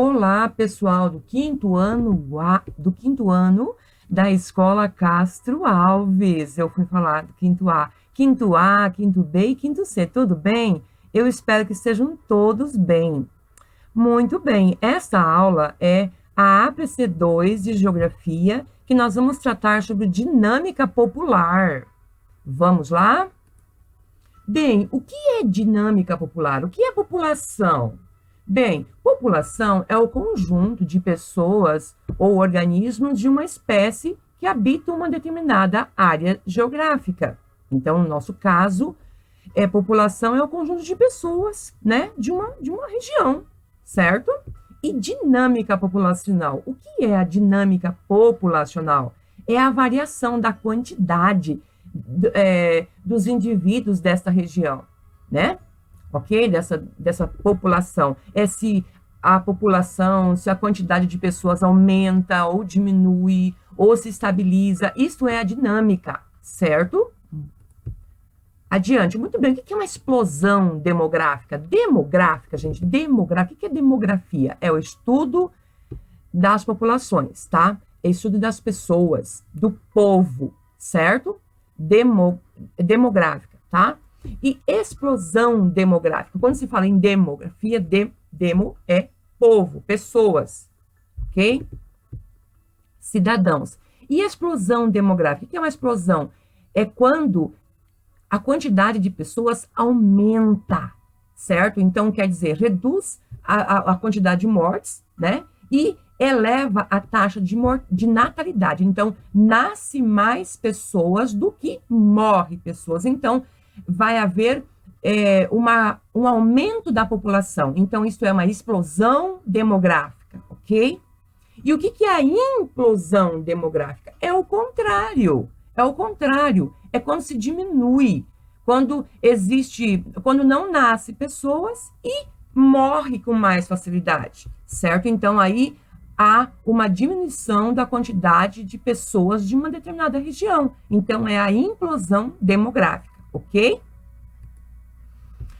Olá, pessoal do quinto ano da Escola Castro Alves. Eu fui falar do quinto A, quinto B e quinto C. Tudo bem? Eu espero que estejam todos bem. Muito bem. Esta aula é a APC2 de Geografia, que nós vamos tratar sobre dinâmica popular. Vamos lá? Bem, o que é dinâmica popular? O que é população? Bem, população é o conjunto de pessoas ou organismos de uma espécie que habitam uma determinada área geográfica. Então, no nosso caso, população é o conjunto de pessoas, né, de uma região, certo? E dinâmica populacional. O que é a dinâmica populacional? É a variação da quantidade dos indivíduos desta região, né? Ok? Dessa população. Se a quantidade de pessoas aumenta ou diminui ou se estabiliza. Isto é a dinâmica, certo? Adiante. Muito bem. O que é uma explosão demográfica? Demográfica, gente. Demográfica. O que é demografia? É o estudo das populações, tá? É o estudo das pessoas, do povo, certo? Demográfica, tá? E explosão demográfica. Quando se fala em demografia, demo é povo, pessoas, ok? Cidadãos. E explosão demográfica? O que é uma explosão? É quando a quantidade de pessoas aumenta, certo? Então, quer dizer, reduz a quantidade de mortes, né? E eleva a taxa de natalidade. Então, nasce mais pessoas do que morre pessoas. Então, vai haver um aumento da população. Então, isso é uma explosão demográfica, ok? E o que é a implosão demográfica? É o contrário. É o contrário. É quando se diminui, quando não nasce pessoas e morre com mais facilidade, certo? Então, aí há uma diminuição da quantidade de pessoas de uma determinada região. Então, é a implosão demográfica, ok?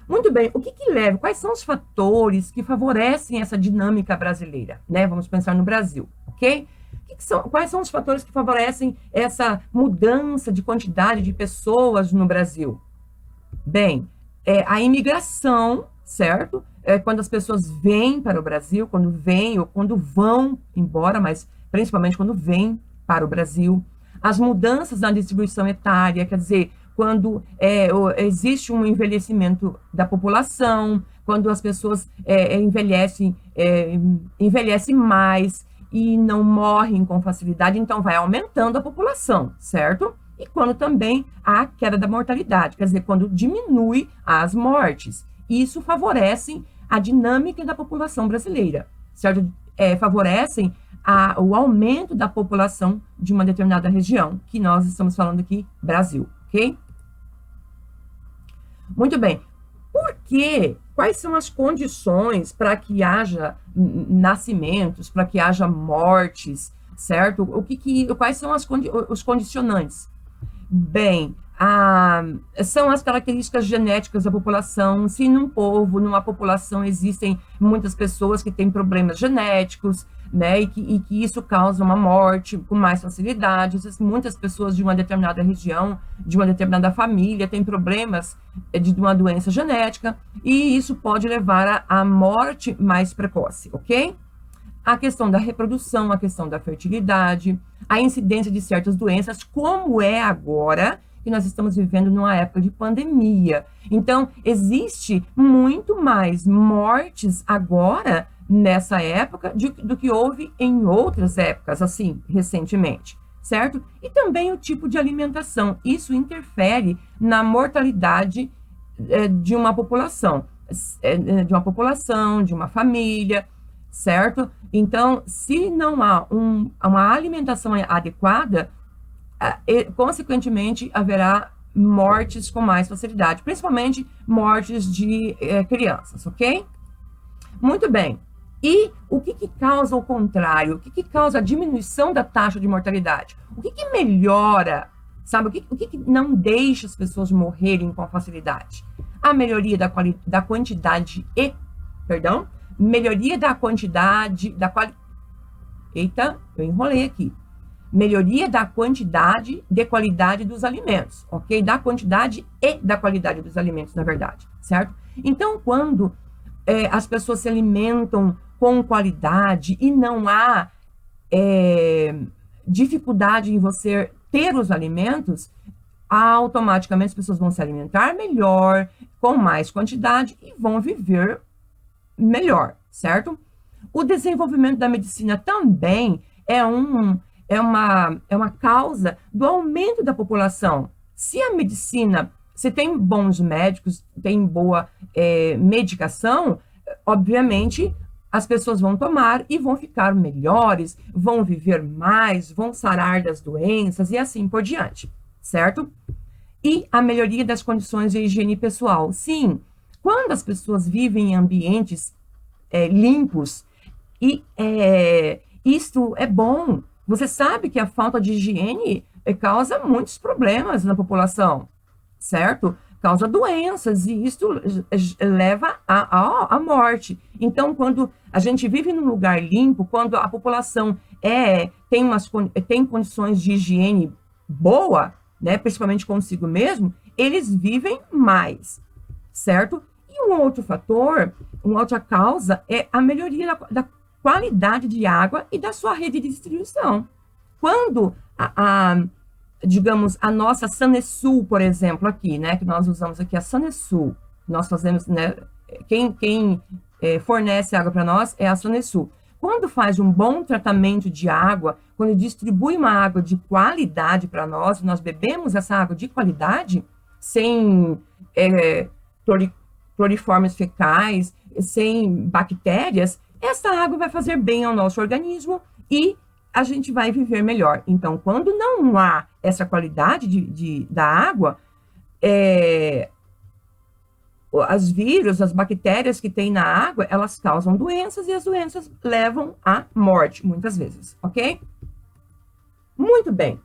Muito bem, o que leva? Quais são os fatores que favorecem essa dinâmica brasileira, né? Vamos pensar no Brasil, ok? Quais são os fatores que favorecem essa mudança de quantidade de pessoas no Brasil? Bem, a imigração, certo? Quando as pessoas vêm para o Brasil, quando vêm ou quando vão embora, mas principalmente quando vêm para o Brasil. As mudanças na distribuição etária, quer dizer, quando existe um envelhecimento da população, quando as pessoas envelhecem mais e não morrem com facilidade, então vai aumentando a população, certo? E quando também há queda da mortalidade, quer dizer, quando diminui as mortes. Isso favorece a dinâmica da população brasileira, certo? Favorecem o aumento da população de uma determinada região, que nós estamos falando aqui, Brasil, ok? Muito bem. Por quê? Quais são as condições para que haja nascimentos, para que haja mortes, certo? Quais são os condicionantes? Bem, são as características genéticas da população. Se numa população, existem muitas pessoas que têm problemas genéticos, né, e que isso causa uma morte com mais facilidade. Muitas pessoas de uma determinada região, de uma determinada família, têm problemas de uma doença genética, e isso pode levar à morte mais precoce, ok? A questão da reprodução, a questão da fertilidade, a incidência de certas doenças, como é agora, que nós estamos vivendo numa época de pandemia. Então, existe muito mais mortes agora, nessa época, do que houve em outras épocas, assim, recentemente, certo? E também o tipo de alimentação. Isso interfere na mortalidade de uma população, de uma família, certo? Então, se não há uma alimentação adequada, consequentemente, haverá mortes com mais facilidade, principalmente mortes de crianças, ok? Muito bem. E o que causa o contrário? O que causa a diminuição da taxa de mortalidade? O que melhora, sabe? O que não deixa as pessoas morrerem com facilidade? A melhoria da quantidade melhoria da quantidade, Eita, eu enrolei aqui. Melhoria da quantidade de qualidade dos alimentos, ok? Da quantidade e da qualidade dos alimentos, na verdade, certo? Então, quando as pessoas se alimentam com qualidade e não há dificuldade em você ter os alimentos, automaticamente as pessoas vão se alimentar melhor, com mais quantidade e vão viver melhor, certo? O desenvolvimento da medicina também é uma causa do aumento da população. Se a medicina, se tem bons médicos, tem boa medicação, obviamente as pessoas vão tomar e vão ficar melhores, vão viver mais, vão sarar das doenças e assim por diante, certo? E a melhoria das condições de higiene pessoal. Sim, quando as pessoas vivem em ambientes limpos, e isto é bom. Você sabe que a falta de higiene causa muitos problemas na população, certo? Causa doenças e isso leva à morte. Então, quando a gente vive num lugar limpo, quando a população tem condições de higiene boa, né, principalmente consigo mesmo, eles vivem mais, certo? E um outro fator, uma outra causa é a melhoria da qualidade de água e da sua rede de distribuição. Quando digamos, a nossa Sanesul, por exemplo, aqui, né, que nós usamos aqui a Sanesul, nós fazemos, né, quem fornece água para nós é a Sanesul. Quando faz um bom tratamento de água, quando distribui uma água de qualidade para nós bebemos essa água de qualidade, sem cloriformes fecais, sem bactérias, essa água vai fazer bem ao nosso organismo e a gente vai viver melhor. Então, quando não há essa qualidade da água, as vírus, as bactérias que tem na água, elas causam doenças e as doenças levam à morte, muitas vezes, ok? Muito bem.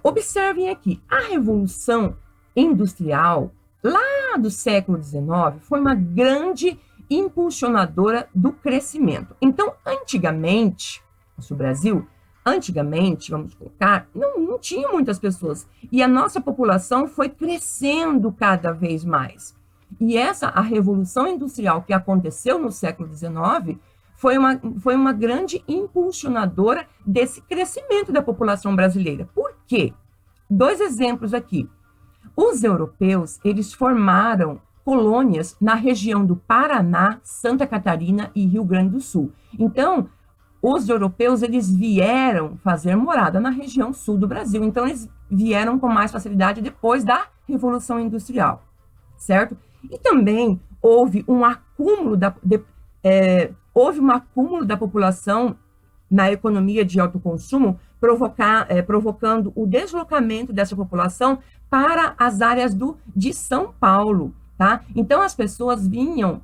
Observem aqui, a Revolução Industrial, lá do século XIX, foi uma grande impulsionadora do crescimento. Então, antigamente, no Brasil, vamos colocar, não tinha muitas pessoas. E a nossa população foi crescendo cada vez mais. E a Revolução Industrial que aconteceu no século XIX foi uma grande impulsionadora desse crescimento da população brasileira. Por quê? 2 exemplos aqui. Os europeus, eles formaram colônias na região do Paraná, Santa Catarina e Rio Grande do Sul. Então, os europeus, eles vieram fazer morada na região sul do Brasil. Então, eles vieram com mais facilidade depois da Revolução Industrial, certo? E também houve um acúmulo da população na economia de autoconsumo, provocando o deslocamento dessa população para as áreas de São Paulo, tá? Então, as pessoas vinham,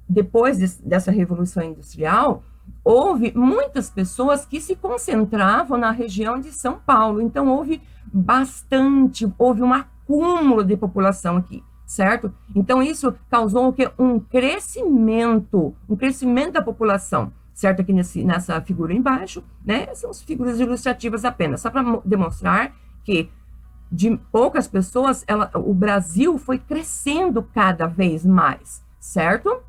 depois dessa Revolução Industrial, houve muitas pessoas que se concentravam na região de São Paulo. Então, houve um acúmulo de população aqui, certo? Então, isso causou o quê? Um crescimento da população, certo? Aqui nessa figura embaixo, né? São as figuras ilustrativas apenas, só para demonstrar que de poucas pessoas, o Brasil foi crescendo cada vez mais, certo?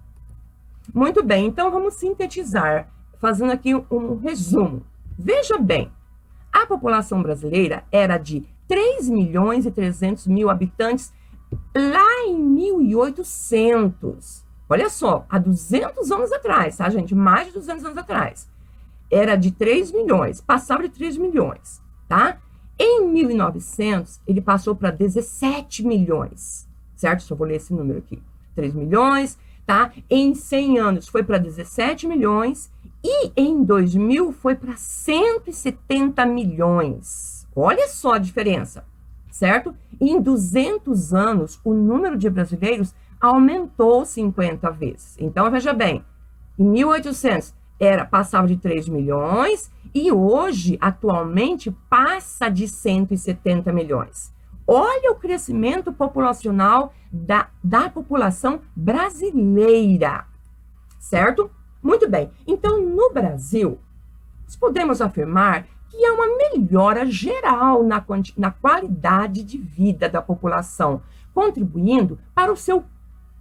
Muito bem, então vamos sintetizar, fazendo aqui um resumo. Veja bem, a população brasileira era de 3.300.000 habitantes lá em 1800. Olha só, há 200 anos atrás, tá, gente? Mais de 200 anos atrás. Era de 3 milhões, passava de 3 milhões, tá? Em 1900, ele passou para 17 milhões, certo? Só vou ler esse número aqui. 3 milhões, tá? Em 100 anos foi para 17 milhões e em 2000 foi para 170 milhões. Olha só a diferença, certo? Em 200 anos, o número de brasileiros aumentou 50 vezes. Então, veja bem, em 1800 passava de 3 milhões e hoje, atualmente, passa de 170 milhões. Olha o crescimento populacional da população brasileira, certo? Muito bem. Então, no Brasil, nós podemos afirmar que há uma melhora geral na qualidade de vida da população, contribuindo para o seu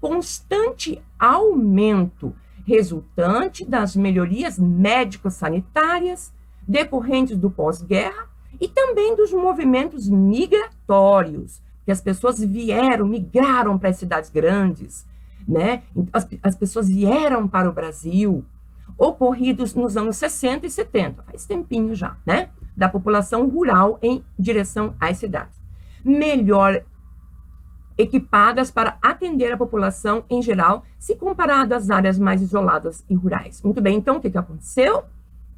constante aumento, resultante das melhorias médico-sanitárias decorrentes do pós-guerra e também dos movimentos migratórios, que as pessoas migraram para as cidades grandes, né? As pessoas vieram para o Brasil, ocorridos nos anos 60 e 70, faz tempinho já, né? Da população rural em direção às cidades. Melhor equipadas para atender a população em geral, se comparado às áreas mais isoladas e rurais. Muito bem, então o que aconteceu?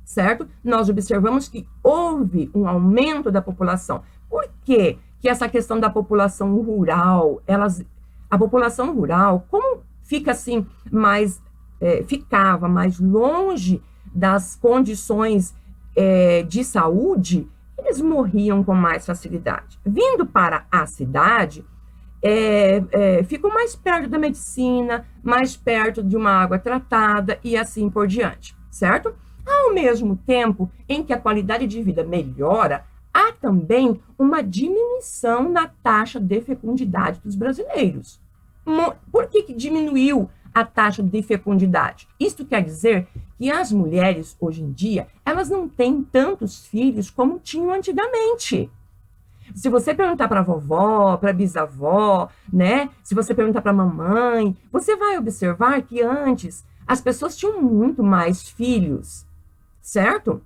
Certo? Nós observamos que houve um aumento da população. Por quê que essa questão da população rural, a população rural, como fica assim ficava mais longe das condições de saúde, eles morriam com mais facilidade. Vindo para a cidade, ficam mais perto da medicina, mais perto de uma água tratada e assim por diante, certo? Ao mesmo tempo em que a qualidade de vida melhora, há também uma diminuição na taxa de fecundidade dos brasileiros. Por que diminuiu a taxa de fecundidade? Isto quer dizer que as mulheres, hoje em dia, elas não têm tantos filhos como tinham antigamente. Se você perguntar para a vovó, para a bisavó, né? Se você perguntar para a mamãe, você vai observar que antes as pessoas tinham muito mais filhos, certo?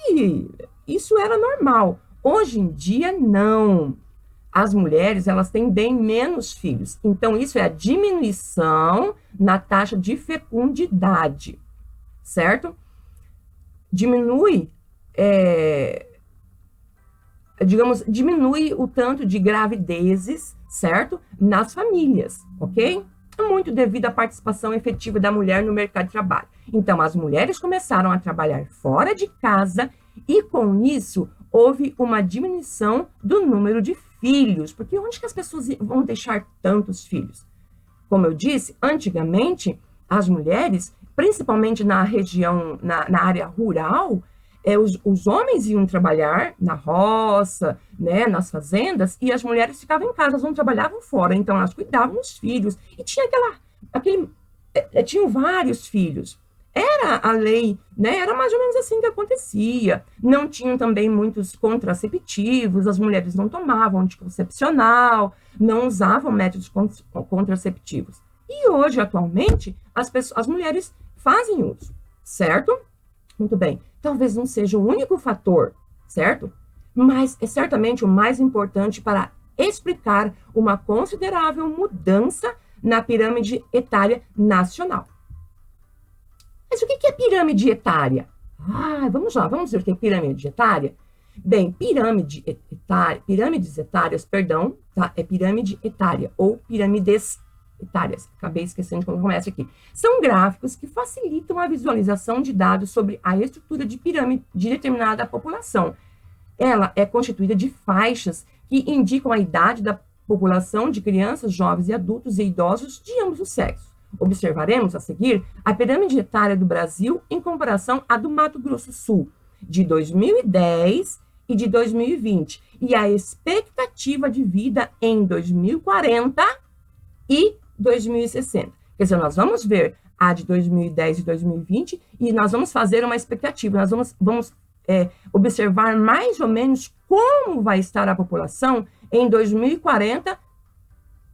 E isso era normal. Hoje em dia, não. As mulheres, elas têm bem menos filhos. Então, isso é a diminuição na taxa de fecundidade, certo? Diminui o tanto de gravidezes, certo? Nas famílias, ok? Muito devido à participação efetiva da mulher no mercado de trabalho. Então, as mulheres começaram a trabalhar fora de casa e, com isso, houve uma diminuição do número de filhos. Porque onde que as pessoas vão deixar tantos filhos? Como eu disse, antigamente, as mulheres, principalmente na região, na área rural, os homens iam trabalhar na roça, né, nas fazendas, e as mulheres ficavam em casa, elas não trabalhavam fora, então elas cuidavam dos filhos, e tinha tinham vários filhos. Era a lei, né, era mais ou menos assim que acontecia. Não tinham também muitos contraceptivos, as mulheres não tomavam anticoncepcional, não usavam métodos contraceptivos. E hoje, atualmente, as mulheres fazem uso, certo? Muito bem. Talvez não seja o único fator, certo? Mas é certamente o mais importante para explicar uma considerável mudança na pirâmide etária nacional. Mas o que é pirâmide etária? Vamos lá, vamos ver o que é pirâmide etária? Bem, pirâmides etárias, tá? É pirâmide etária ou pirâmides etárias. Acabei esquecendo como começa aqui. São gráficos que facilitam a visualização de dados sobre a estrutura de pirâmide de determinada população. Ela é constituída de faixas que indicam a idade da população de crianças, jovens e adultos e idosos de ambos os sexos. Observaremos a seguir a pirâmide etária do Brasil em comparação à do Mato Grosso do Sul, de 2010 e de 2020, e a expectativa de vida em 2040 e 2060. Quer dizer, nós vamos ver a de 2010 e 2020 e nós vamos fazer uma expectativa, nós vamos observar mais ou menos como vai estar a população em 2040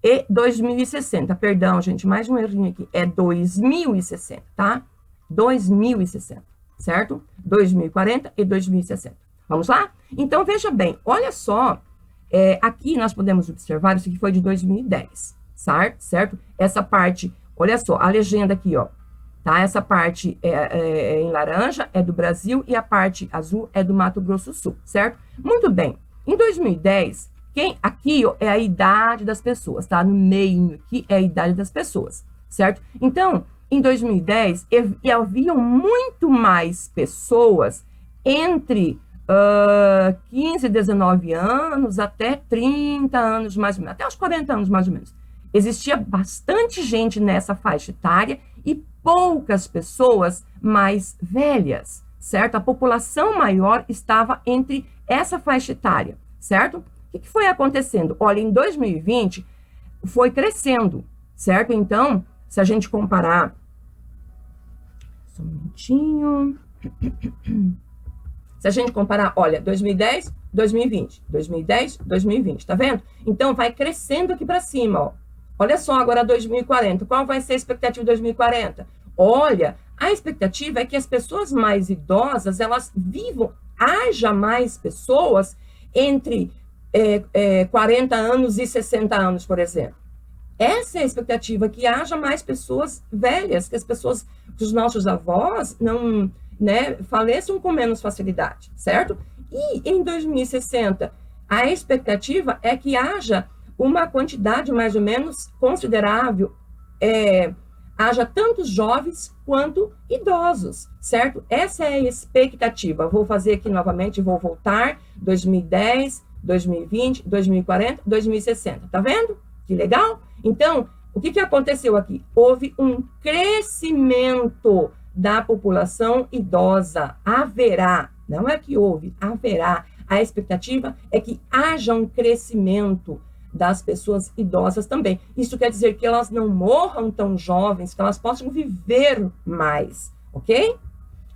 e 2060. Perdão, gente, mais um errinho aqui. É 2060, tá? 2060, certo? 2040 e 2060. Vamos lá? Então, veja bem, olha só, aqui nós podemos observar, isso aqui foi de 2010, certo? Essa parte, olha só, a legenda aqui, ó, tá? Essa parte em laranja é do Brasil e a parte azul é do Mato Grosso do Sul, certo? Muito bem. Em 2010, aqui ó, é a idade das pessoas, tá? No meio aqui é a idade das pessoas, certo? Então, em 2010, haviam muito mais pessoas entre 15, 19 anos, até 30 anos mais ou menos, até os 40 anos mais ou menos. Existia bastante gente nessa faixa etária e poucas pessoas mais velhas, certo? A população maior estava entre essa faixa etária, certo? O que foi acontecendo? Olha, em 2020 foi crescendo, certo? Então, se a gente comparar... Só um minutinho... Se a gente comparar, olha, 2010, 2020, 2010, 2020, tá vendo? Então, vai crescendo aqui para cima, ó. Olha só agora 2040. Qual vai ser a expectativa de 2040? Olha, a expectativa é que as pessoas mais idosas, elas vivam, haja mais pessoas entre 40 anos e 60 anos, por exemplo. Essa é a expectativa, que haja mais pessoas velhas, que as pessoas, que os nossos avós não... né, faleçam com menos facilidade, certo? E em 2060, a expectativa é que haja uma quantidade mais ou menos considerável, haja tanto jovens quanto idosos, certo? Essa é a expectativa. Vou fazer aqui novamente, vou voltar, 2010, 2020, 2040, 2060, tá vendo? Que legal? Então, o que aconteceu aqui? Houve um crescimento da população idosa. Haverá, não é que houve, haverá. A expectativa é que haja um crescimento das pessoas idosas também. Isso quer dizer que elas não morram tão jovens, que elas possam viver mais, ok?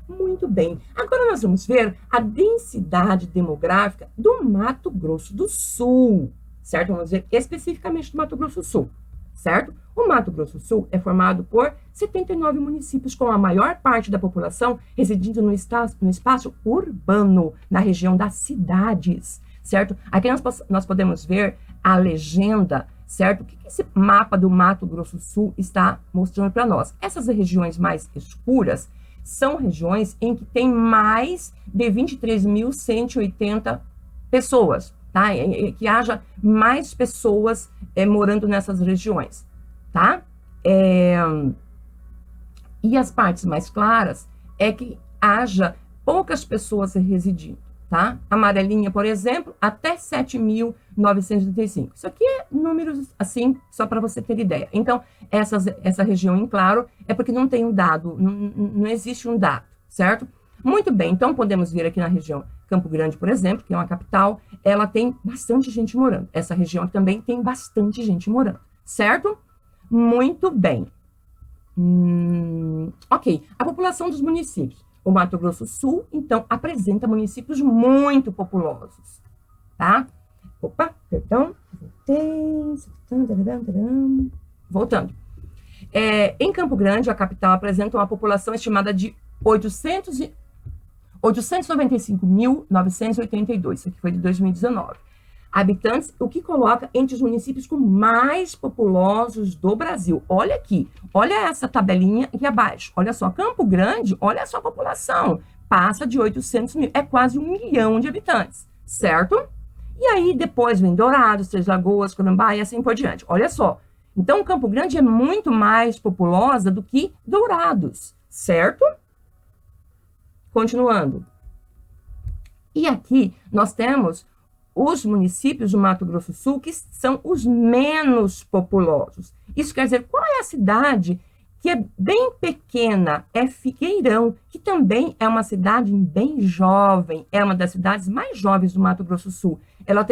Muito bem. Agora nós vamos ver a densidade demográfica do Mato Grosso do Sul, certo? Vamos ver especificamente do Mato Grosso do Sul, certo? O Mato Grosso do Sul é formado por 79 municípios, com a maior parte da população residindo no espaço urbano, na região das cidades, certo? Aqui nós podemos ver a legenda, certo? O que esse mapa do Mato Grosso do Sul está mostrando para nós? Essas regiões mais escuras são regiões em que tem mais de 23.180 pessoas, tá? Que haja mais pessoas morando nessas regiões, tá? E as partes mais claras é que haja poucas pessoas residindo, tá? Amarelinha, por exemplo, até 7.935. Isso aqui é números, assim, só para você ter ideia. Então, essa região em claro é porque não tem um dado, não existe um dado, certo? Muito bem, então podemos ver aqui na região Campo Grande, por exemplo, que é uma capital, ela tem bastante gente morando. Essa região também tem bastante gente morando, certo? Muito bem. Ok, a população dos municípios. O Mato Grosso do Sul, então, apresenta municípios muito populosos, tá? Opa, perdão, voltando. Em Campo Grande, a capital apresenta uma população estimada de 895.982, isso aqui foi de 2019. Habitantes, o que coloca entre os municípios com mais populosos do Brasil. Olha aqui, olha essa tabelinha aqui abaixo. Olha só, Campo Grande, olha a sua população, passa de 800 mil, é quase 1 milhão de habitantes, certo? E aí depois vem Dourados, Três Lagoas, Corumbá e assim por diante. Olha só, então Campo Grande é muito mais populosa do que Dourados, certo? Continuando. E aqui nós temos os municípios do Mato Grosso do Sul que são os menos populosos. Isso quer dizer, qual é a cidade que é bem pequena? É Figueirão, que também é uma cidade bem jovem, é uma das cidades mais jovens do Mato Grosso do Sul. Ela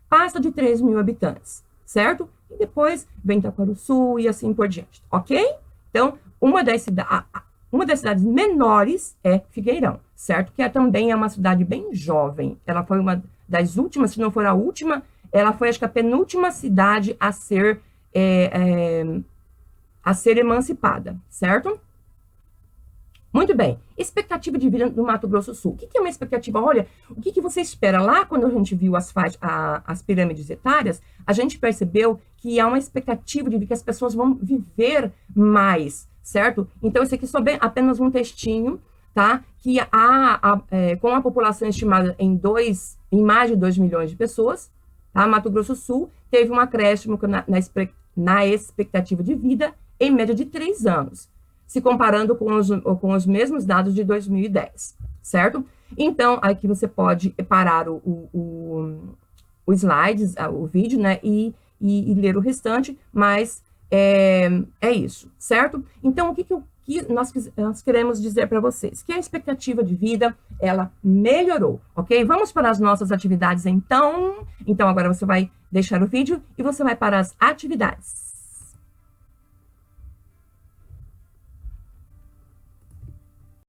passa de 3 mil habitantes, certo? E depois vem Itaquaruçu e assim por diante, ok? Então, uma das cidades menores é Figueirão, certo? Que também é uma cidade bem jovem. Ela foi uma das últimas, se não for a última, ela foi, acho que, a penúltima cidade a ser emancipada, certo? Muito bem. Expectativa de vida no Mato Grosso do Sul. O que é uma expectativa? Olha, o que você espera? Lá, quando a gente viu as pirâmides etárias, a gente percebeu que há uma expectativa de que as pessoas vão viver mais, certo? Então, esse aqui só apenas um textinho, tá? Que com a população estimada em mais de 2 milhões de pessoas, tá? Mato Grosso do Sul teve um acréscimo na expectativa de vida em média de 3 anos, se comparando com os mesmos dados de 2010, certo? Então, aqui você pode parar o slides, o vídeo, né, e ler o restante, mas é isso, certo? Então, o que nós queremos dizer para vocês? Que a expectativa de vida, ela melhorou, ok? Vamos para as nossas atividades, então. Então, agora você vai deixar o vídeo e você vai para as atividades.